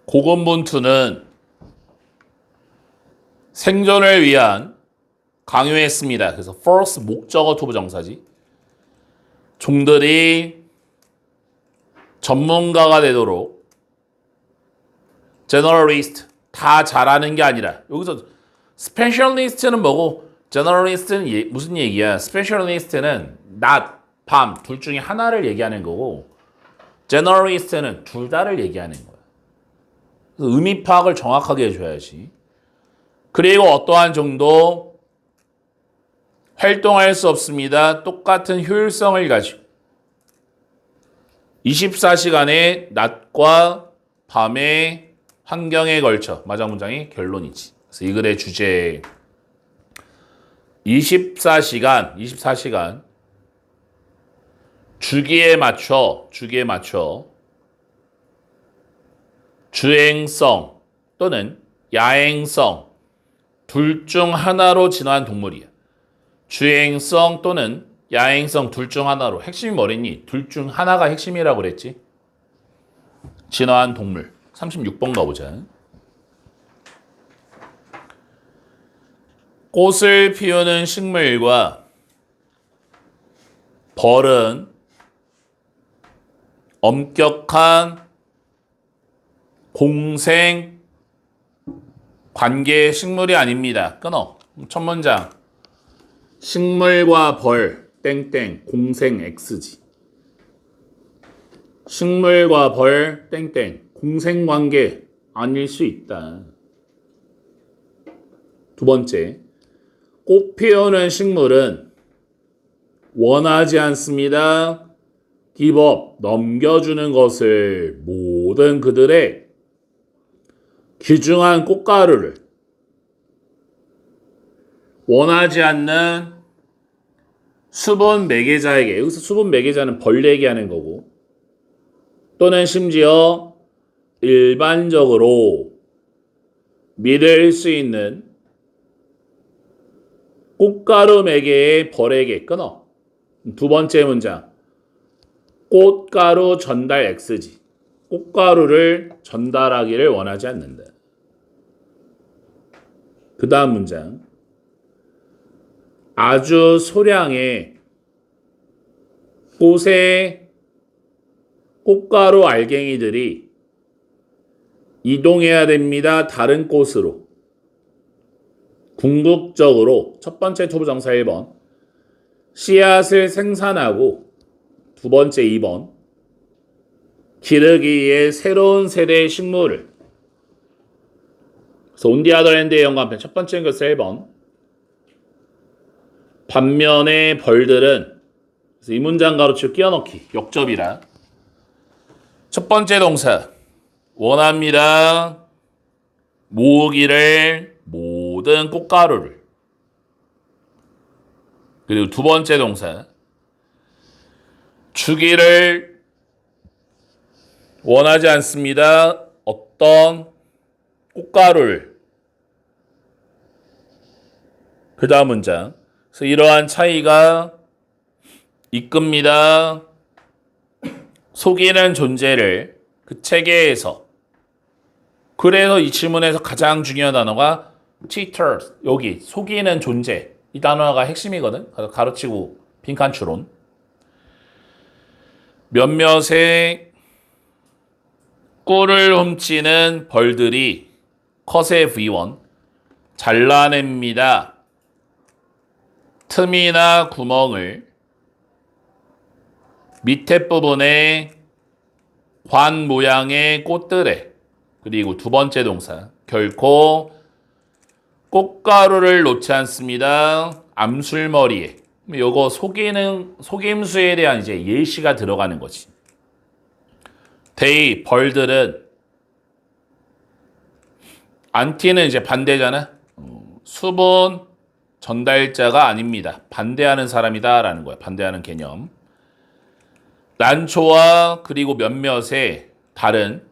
고군분투는 생존을 위한 강요했습니다. 그래서 force 목적어 투부정사지. 종들이 전문가가 되도록 generalist 다 잘하는 게 아니라 여기서 specialist는 뭐고 generalist는 무슨 얘기야? specialist는 낮, 밤 둘 중에 하나를 얘기하는 거고 generalist는 둘 다를 얘기하는 거야. 그래서 의미 파악을 정확하게 해줘야지. 그리고 어떠한 정도 활동할 수 없습니다. 똑같은 효율성을 가지고 24시간의 낮과 밤의 환경에 걸쳐 마지막 문장이 결론이지. 그래서 이 글의 주제 24시간 주기에 맞춰 주행성 또는 야행성 둘 중 하나로 진화한 동물이야. 주행성 또는 야행성 둘 중 하나로. 핵심이 뭐랬니? 둘 중 하나가 핵심이라고 그랬지. 진화한 동물. 36번 가보자. 꽃을 피우는 식물과 벌은 엄격한 공생 관계의 식물이 아닙니다. 끊어. 첫 문장. 식물과 벌 땡땡 공생 X지. 식물과 벌 땡땡 공생 관계 아닐 수 있다. 두 번째. 꽃 피우는 식물은 원하지 않습니다. 기법 넘겨주는 것을 모든 그들의 귀중한 꽃가루를 원하지 않는 수분 매개자에게, 여기서 수분 매개자는 벌 얘기하는 거고, 또는 심지어 일반적으로 믿을 수 있는 꽃가루 매개의 벌에게 끊어. 두 번째 문장. 꽃가루 전달 X지. 꽃가루를 전달하기를 원하지 않는다. 그 다음 문장. 아주 소량의 꽃의 꽃가루 알갱이들이 이동해야 됩니다. 다른 꽃으로. 궁극적으로 첫 번째 투부정사 1번 씨앗을 생산하고 두 번째 2번 기르기 위해 새로운 세대의 식물을. 그래서 On the other hand의 연관편 첫 번째 연결사 1번. 반면에 벌들은, 그래서 이 문장 가로치고 끼워넣기 역접이라. 첫 번째 동사 원합니다. 모으기를 모든 꽃가루를. 그리고 두 번째 동사 주기를 원하지 않습니다. 어떤 꽃가루를. 그 다음 문장. 그래서 이러한 차이가 이끕니다. 속이는 존재를 그 체계에서. 그래서 이 질문에서 가장 중요한 단어가 cheater. 여기 속이는 존재. 이 단어가 핵심이거든. 가로치고 빈칸 추론. 몇몇의 꿀을 훔치는 벌들이 컷의 V1 잘라냅니다. 틈이나 구멍을 밑에 부분에 관 모양의 꽃들에. 그리고 두 번째 동사 결코 꽃가루를 놓지 않습니다. 암술머리에. 요거 속임수에 대한 이제 예시가 들어가는 거지. they 벌들은 안티는 이제 반대잖아. 수분 전달자가 아닙니다. 반대하는 사람이다라는 거야. 반대하는 개념. 난초와 그리고 몇몇의 다른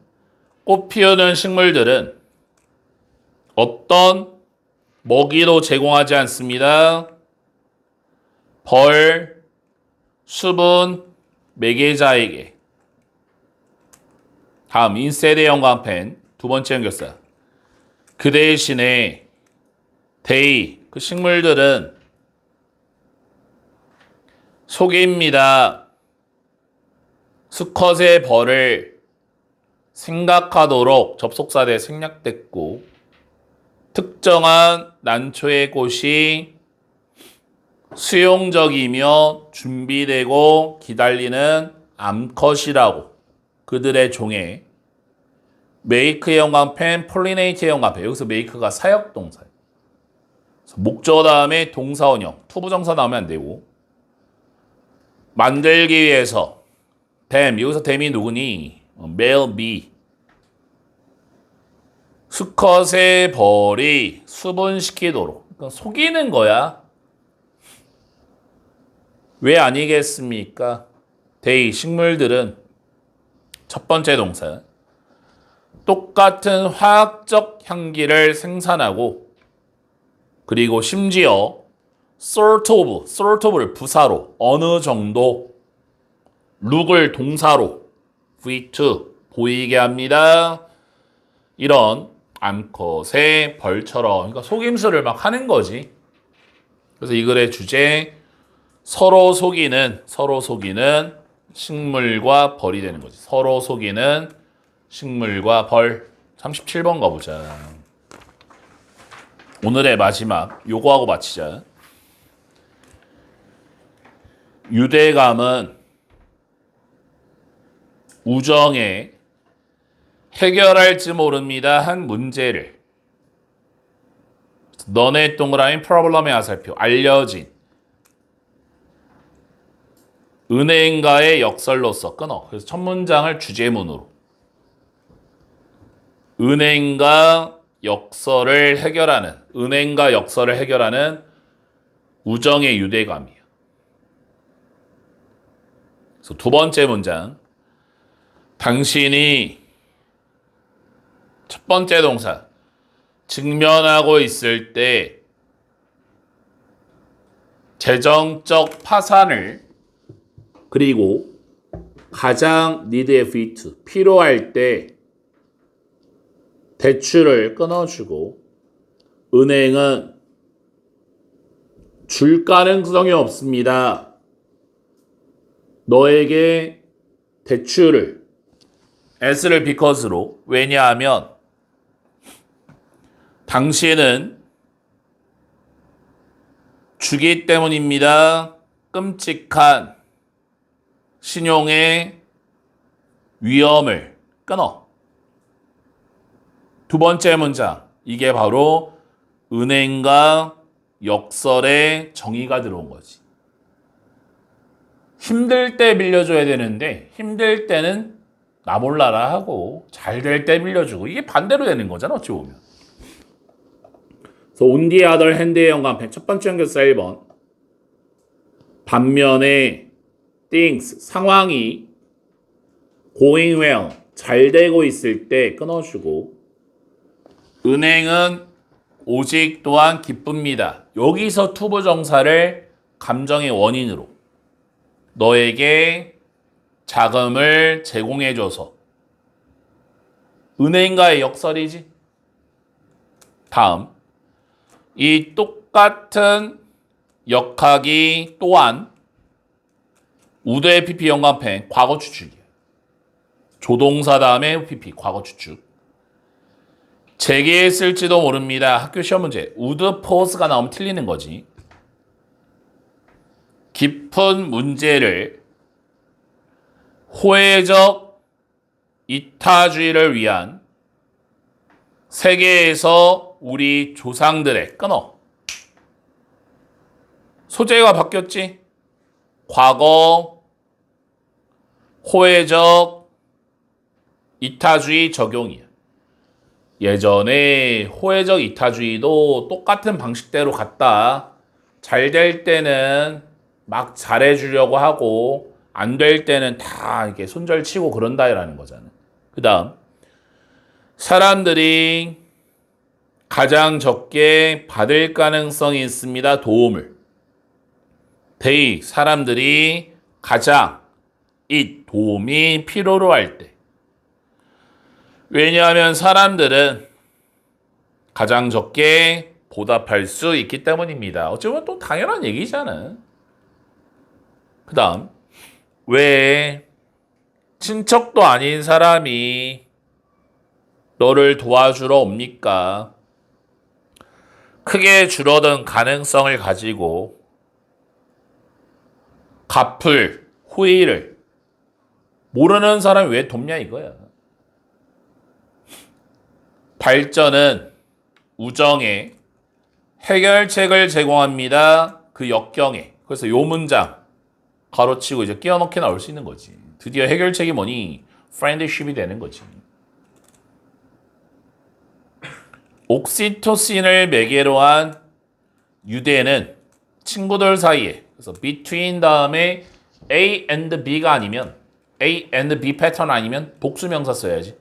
꽃 피우는 식물들은 어떤 먹이도 제공하지 않습니다. 벌, 수분, 매개자에게. 다음 인셋의 연관펜 두 번째 연결사. 그 대신에 they 그 식물들은 속입니다. 수컷의 벌을 생각하도록 접속사대에 생략됐고 특정한 난초의 꽃이 수용적이며 준비되고 기다리는 암컷이라고. 그들의 종에 make의 연관펜, pollinate의 연관펜. 여기서 make가 사역동사예요. 목적어 다음에 동사원형, 투부정사 나오면 안 되고. 만들기 위해서 them, 여기서 them이 누구니? male be. 수컷의 벌이 수분시키도록. 그러니까 속이는 거야. 왜 아니겠습니까? they, 식물들은 첫 번째 동사 똑같은 화학적 향기를 생산하고 그리고 심지어 sort of를 부사로 어느 정도, look을 동사로 v2 보이게 합니다. 이런 암컷의 벌처럼, 그러니까 속임수를 막 하는 거지. 그래서 이 글의 주제 서로 속이는 식물과 벌이 되는 거지. 서로 속이는 식물과 벌. 37번 가보자. 오늘의 마지막 요거 하고 마치자. 유대감은 우정에 해결할지 모릅니다 한 문제를 너네 동그라미 프로블럼의 화살표 알려진 은행가의 역설로서 끊어. 그래서 첫 문장을 주제문으로 은행가 역설을 해결하는 우정의 유대감이에요. 그래서 두 번째 문장 당신이 첫 번째 동사 직면하고 있을 때 재정적 파산을 그리고 가장 need fit 필요할 때 대출을 끊어주고 은행은 줄 가능성이 없습니다. 너에게 대출을 as를 because로 왜냐하면 당신은 주기 때문입니다. 끔찍한 신용의 위험을 끊어. 두 번째 문장 이게 바로 은행과 역설의 정의가 들어온 거지. 힘들 때 빌려줘야 되는데 힘들 때는 나 몰라라 하고 잘 될 때 빌려주고 이게 반대로 되는 거잖아 어찌 보면. 그래서 on the other hand의 연관편 첫 번째 연결사 1번 반면에 things 상황이 going well 잘 되고 있을 때 끊어주고 은행은 오직 또한 기쁩니다. 여기서 투부정사를 감정의 원인으로 너에게 자금을 제공해줘서 은행가의 역설이지. 다음 이 똑같은 역학이 또한 우대 PP 연관편 과거 추측이야. 조동사 다음에 PP 과거 추측. 제기했을지도 모릅니다. 학교 시험 문제. would pose가 나오면 틀리는 거지. 깊은 문제를 호혜적 이타주의를 위한 세계에서 우리 조상들의 끊어. 소재가 바뀌었지? 과거 호혜적 이타주의 적용이야. 예전에 호혜적 이타주의도 똑같은 방식대로 갔다. 잘 될 때는 막 잘해주려고 하고 안 될 때는 다 이렇게 손절치고 그런다라는 거잖아. 그 다음 사람들이 가장 적게 받을 가능성이 있습니다. 도움을. they 사람들이 가장 이 도움이 필요로 할 때. 왜냐하면 사람들은 가장 적게 보답할 수 있기 때문입니다. 어쩌면 또 당연한 얘기잖아. 그 다음 왜 친척도 아닌 사람이 너를 도와주러 옵니까? 크게 줄어든 가능성을 가지고 갚을 후회를 모르는 사람이 왜 돕냐 이거야. 발전은 우정에 해결책을 제공합니다. 그 역경에. 그래서 요 문장 가로치고 이제 끼워넣기 나올 수 있는 거지. 드디어 해결책이 뭐니? friendship이 되는 거지. 옥시토신을 매개로 한 유대는 친구들 사이에 그래서 between 다음에 A and B가 아니면 A and B 패턴 아니면 복수명사 써야지.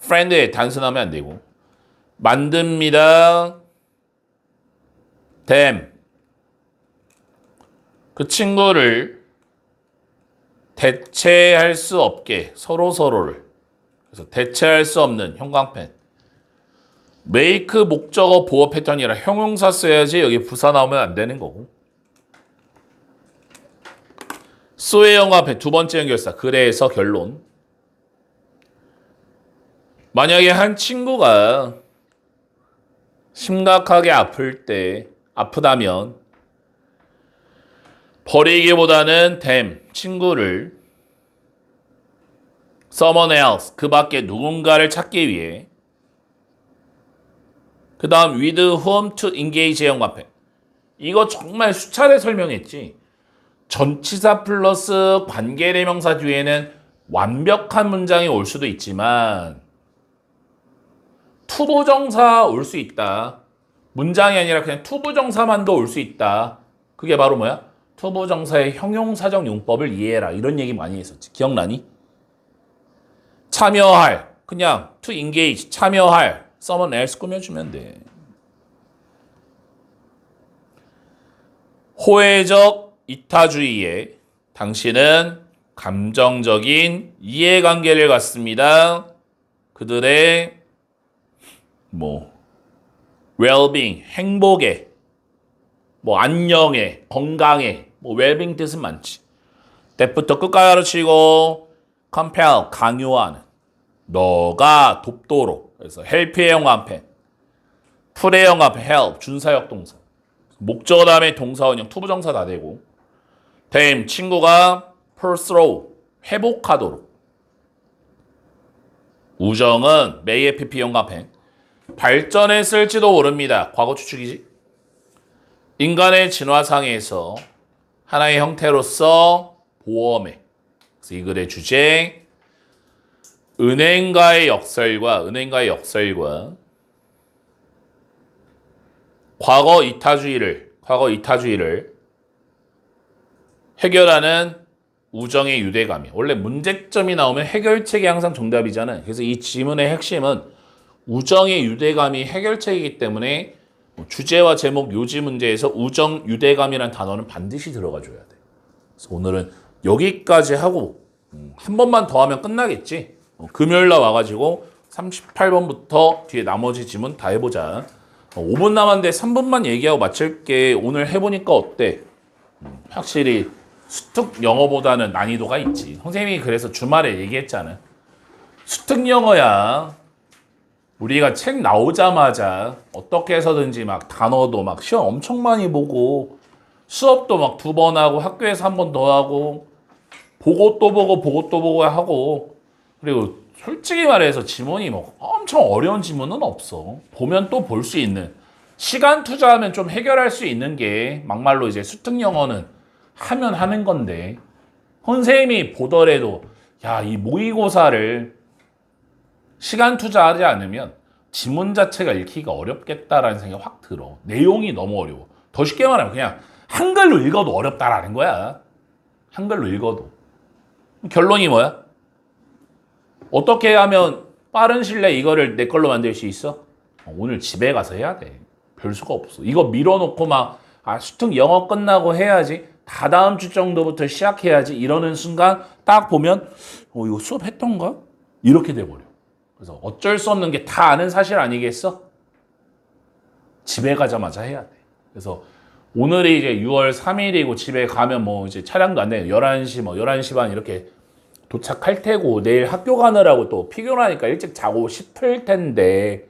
friend에 단순하면 안 되고 만듭니다. them 그 친구를 대체할 수 없게 서로를 그래서 대체할 수 없는 형광펜. make 목적어 보어 패턴이라 형용사 써야지 여기 부사 나오면 안 되는 거고. 소의 형광펜 두 번째 연결사. 그래서 결론. 만약에 한 친구가 심각하게 아프다면 버리기보다는 친구를 someone else, 그 밖에 누군가를 찾기 위해 그 다음 with whom to engage의 형광펜. 이거 정말 수차례 설명했지. 전치사 플러스 관계대명사 뒤에는 완벽한 문장이 올 수도 있지만 투부정사 올 수 있다. 문장이 아니라 그냥 투부정사만도 올 수 있다. 그게 바로 뭐야? 투부정사의 형용사적 용법을 이해해라. 이런 얘기 많이 했었지. 기억나니? 참여할. 그냥 to engage. 참여할. someone else 꾸며주면 돼. 호혜적 이타주의에 당신은 감정적인 이해관계를 갖습니다. 그들의 well-being, 행복에, 안녕에, 건강에, well-being 뜻은 많지. 때부터 끝까지 가르치고 compel, 강요하는. 너가 돕도록. 그래서 help의 형광펜, 풀의 형광펜, help, 준사역 동사. 목적어 다음에 동사 원형, 투부정사 다 되고. 친구가 pursue, 회복하도록. 우정은 may pp 형광펜. 발전했을지도 모릅니다. 과거 추측이지. 인간의 진화상에서 하나의 형태로서 보험에. 그래서 이 글의 주제 은행가의 역설과 과거 이타주의를 해결하는 우정의 유대감이. 원래 문제점이 나오면 해결책이 항상 정답이잖아요. 그래서 이 지문의 핵심은 우정의 유대감이 해결책이기 때문에 주제와 제목 요지 문제에서 우정 유대감이라는 단어는 반드시 들어가 줘야 돼. 그래서 오늘은 여기까지 하고 한 번만 더 하면 끝나겠지. 금요일날 와가지고 38번부터 뒤에 나머지 지문 다 해보자. 5분 남았는데 3분만 얘기하고 마칠게. 오늘 해보니까 어때? 확실히 수특 영어보다는 난이도가 있지. 선생님이 그래서 주말에 얘기했잖아. 수특 영어야. 우리가 책 나오자마자 어떻게 해서든지 막 단어도 막 시험 엄청 많이 보고 수업도 막 2번 하고 학교에서 1번 더 하고 보고 또 보고 하고 그리고 솔직히 말해서 지문이 엄청 어려운 지문은 없어. 보면 또 볼 수 있는 시간 투자하면 좀 해결할 수 있는 게 막말로 이제 수특 영어는 하면 하는 건데 선생님이 보더라도 이 모의고사를 시간 투자하지 않으면 지문 자체가 읽기가 어렵겠다라는 생각이 확 들어. 내용이 너무 어려워. 더 쉽게 말하면 그냥 한글로 읽어도 어렵다라는 거야. 한글로 읽어도. 결론이 뭐야? 어떻게 하면 빠른 시일 내에 이거를 내 걸로 만들 수 있어? 오늘 집에 가서 해야 돼. 별 수가 없어. 이거 밀어놓고 수특 영어 끝나고 해야지. 다다음 주 정도부터 시작해야지. 이러는 순간 딱 보면 이거 수업 했던가? 이렇게 돼버려. 그래서 어쩔 수 없는 게 다 아는 사실 아니겠어? 집에 가자마자 해야 돼. 그래서 오늘이 이제 6월 3일이고 집에 가면 이제 차량도 안 되는 11시 11시 반 이렇게 도착할 테고 내일 학교 가느라고 또 피곤하니까 일찍 자고 싶을 텐데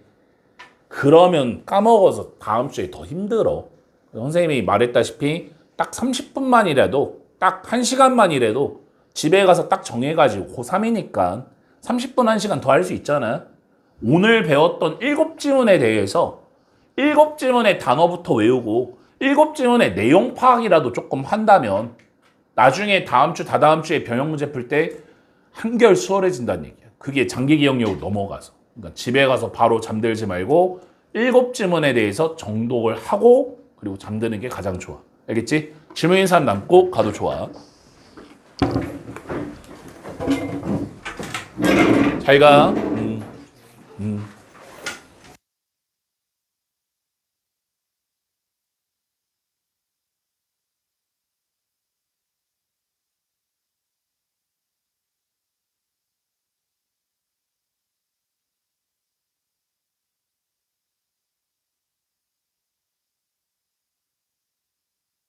그러면 까먹어서 다음 주에 더 힘들어. 선생님이 말했다시피 딱 30분만이라도 딱 1시간만이라도 집에 가서 딱 정해가지고 고3이니까 30분 1시간 더 할 수 있잖아. 오늘 배웠던 7지문에 대해서 7지문의 단어부터 외우고 7지문의 내용 파악이라도 조금 한다면 나중에 다음 주, 다다음 주에 변형 문제 풀 때 한결 수월해진다는 얘기야. 그게 장기 기억력으로 넘어가서. 그러니까 집에 가서 바로 잠들지 말고 7지문에 대해서 정독을 하고 그리고 잠드는 게 가장 좋아. 알겠지? 질문인 사람 남고 가도 좋아. 잘 가.